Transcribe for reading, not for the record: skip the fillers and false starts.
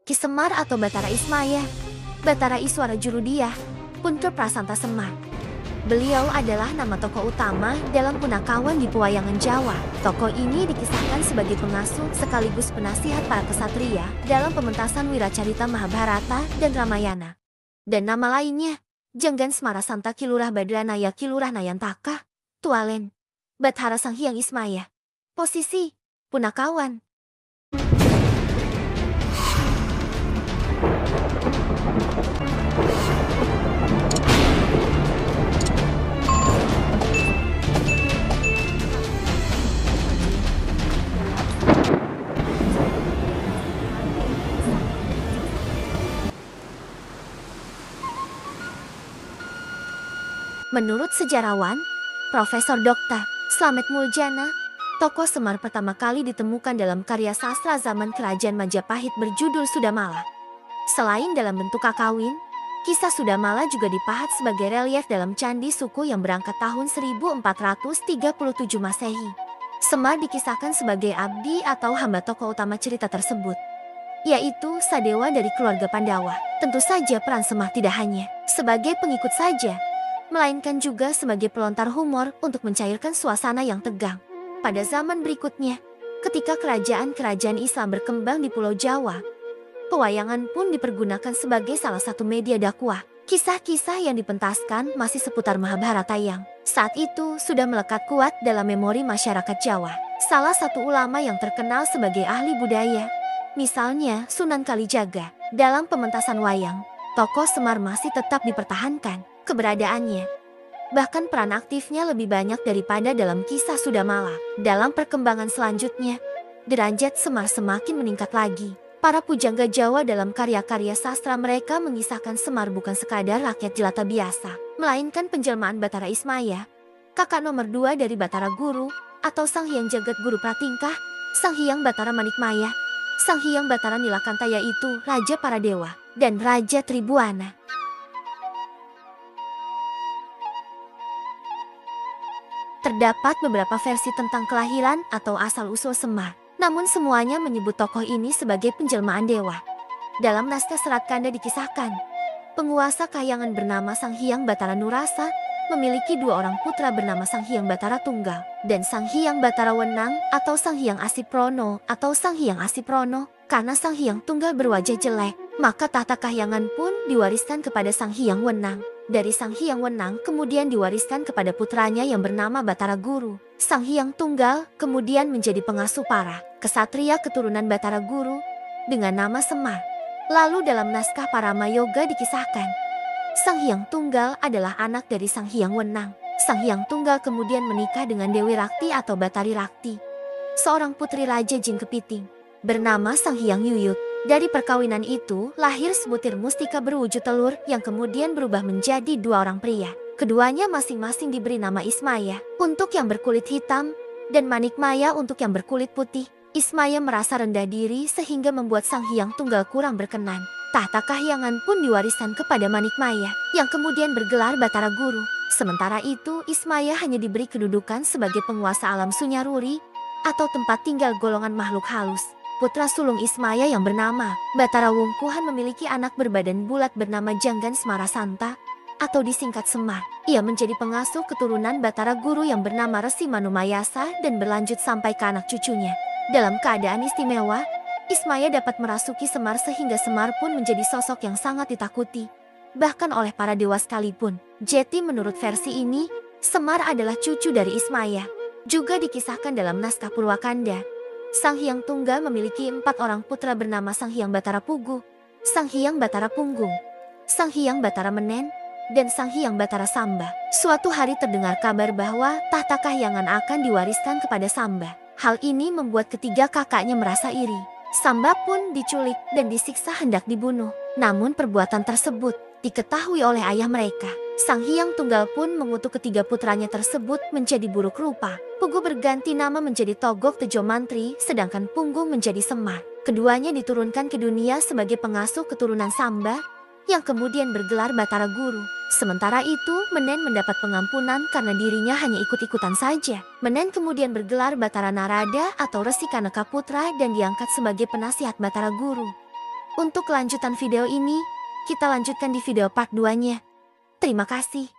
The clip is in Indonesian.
Ki Semar atau Batara Ismaya, Batara Iswara Jurudyah, Puntur Prasanta Semar. Beliau adalah nama tokoh utama dalam Punakawan di Pewayangan Jawa. Tokoh ini dikisahkan sebagai pengasuh sekaligus penasihat para kesatria dalam pementasan Wiracarita Mahabharata dan Ramayana. Dan nama lainnya, Jenggan Semara Santa Kilurah Badranaya Kilurah Nayantaka, Tualen, Bathara Sang Hyang Ismaya. Posisi, Punakawan. Menurut sejarawan, Profesor Dr. Slamet Muljana, tokoh Semar pertama kali ditemukan dalam karya sastra zaman Kerajaan Majapahit berjudul Sudamala. Selain dalam bentuk kakawin, kisah Sudamala juga dipahat sebagai relief dalam candi suku yang berangkat tahun 1437 Masehi. Semar dikisahkan sebagai abdi atau hamba tokoh utama cerita tersebut, yaitu Sadewa dari keluarga Pandawa. Tentu saja peran Semar tidak hanya sebagai pengikut saja, melainkan juga sebagai pelontar humor untuk mencairkan suasana yang tegang. Pada zaman berikutnya, ketika kerajaan-kerajaan Islam berkembang di Pulau Jawa, pewayangan pun dipergunakan sebagai salah satu media dakwah. Kisah-kisah yang dipentaskan masih seputar Mahabharata yang saat itu sudah melekat kuat dalam memori masyarakat Jawa. Salah satu ulama yang terkenal sebagai ahli budaya, misalnya Sunan Kalijaga, dalam pementasan wayang, tokoh Semar masih tetap dipertahankan keberadaannya. Bahkan peran aktifnya lebih banyak daripada dalam kisah Sudamala. Dalam perkembangan selanjutnya, derajat Semar semakin meningkat lagi. Para pujangga Jawa dalam karya-karya sastra mereka mengisahkan Semar bukan sekadar rakyat jelata biasa, melainkan penjelmaan Batara Ismaya, kakak nomor 2 dari Batara Guru, atau Sang Hyang Jagat Guru Pratingkah, Sang Hyang Batara Manikmaya, Sang Hyang Batara Nilakanta, yaitu Raja para Dewa dan Raja Tribuana. Terdapat beberapa versi tentang kelahiran atau asal-usul Semar, namun semuanya menyebut tokoh ini sebagai penjelmaan dewa. Dalam naskah Serat Kanda dikisahkan, penguasa kahyangan bernama Sang Hyang Batara Nurasa memiliki 2 orang putra bernama Sang Hyang Batara Tunggal dan Sang Hyang Batara Wenang atau Sang Hyang Asiprono atau Sang Hyang Asiprono. Karena Sang Hyang Tunggal berwajah jelek, maka tahta kahyangan pun diwariskan kepada Sang Hyang Wenang. Dari Sang Hyang Wenang kemudian diwariskan kepada putranya yang bernama Batara Guru. Sang Hyang Tunggal kemudian menjadi pengasuh para kesatria keturunan Batara Guru dengan nama Semar. Lalu dalam naskah Paramayoga dikisahkan, Sang Hyang Tunggal adalah anak dari Sang Hyang Wenang. Sang Hyang Tunggal kemudian menikah dengan Dewi Rakti atau Batari Rakti, seorang putri Raja Jin Kepiting bernama Sang Hyang Yuyut. Dari perkawinan itu lahir sebutir mustika berwujud telur yang kemudian berubah menjadi 2 orang pria. Keduanya masing-masing diberi nama Ismaya untuk yang berkulit hitam dan Manikmaya untuk yang berkulit putih. Ismaya merasa rendah diri sehingga membuat Sang Hyang Tunggal kurang berkenan. Tahta kahyangan pun diwariskan kepada Manikmaya yang kemudian bergelar Batara Guru. Sementara itu Ismaya hanya diberi kedudukan sebagai penguasa alam Sunyaruri atau tempat tinggal golongan makhluk halus. Putra sulung Ismaya yang bernama Batara Wungkuhan memiliki anak berbadan bulat bernama Janggan Semara Santa atau disingkat Semar. Ia menjadi pengasuh keturunan Batara Guru yang bernama Resi Manumayasa dan berlanjut sampai ke anak cucunya. Dalam keadaan istimewa, Ismaya dapat merasuki Semar sehingga Semar pun menjadi sosok yang sangat ditakuti, bahkan oleh para dewa sekalipun. Jadi menurut versi ini, Semar adalah cucu dari Ismaya. Juga dikisahkan dalam naskah Purwakanda, Sang Hyang Tunggal memiliki 4 orang putra bernama Sang Hyang Batara Pugu, Sang Hyang Batara Punggung, Sang Hyang Batara Menen, dan Sang Hyang Batara Samba. Suatu hari terdengar kabar bahwa tahta kahyangan akan diwariskan kepada Samba. Hal ini membuat ketiga kakaknya merasa iri. Samba pun diculik dan disiksa hendak dibunuh. Namun perbuatan tersebut diketahui oleh ayah mereka. Sang Hyang Tunggal pun mengutuk ketiga putranya tersebut menjadi buruk rupa. Pugu berganti nama menjadi Togok Tejo Mantri, sedangkan Punggung menjadi Semar. Keduanya diturunkan ke dunia sebagai pengasuh keturunan Samba, yang kemudian bergelar Batara Guru. Sementara itu, Menen mendapat pengampunan karena dirinya hanya ikut-ikutan saja. Menen kemudian bergelar Batara Narada atau Resi Kaneka Putra dan diangkat sebagai penasihat Batara Guru. Untuk kelanjutan video ini, kita lanjutkan di video part 2-nya. Terima kasih.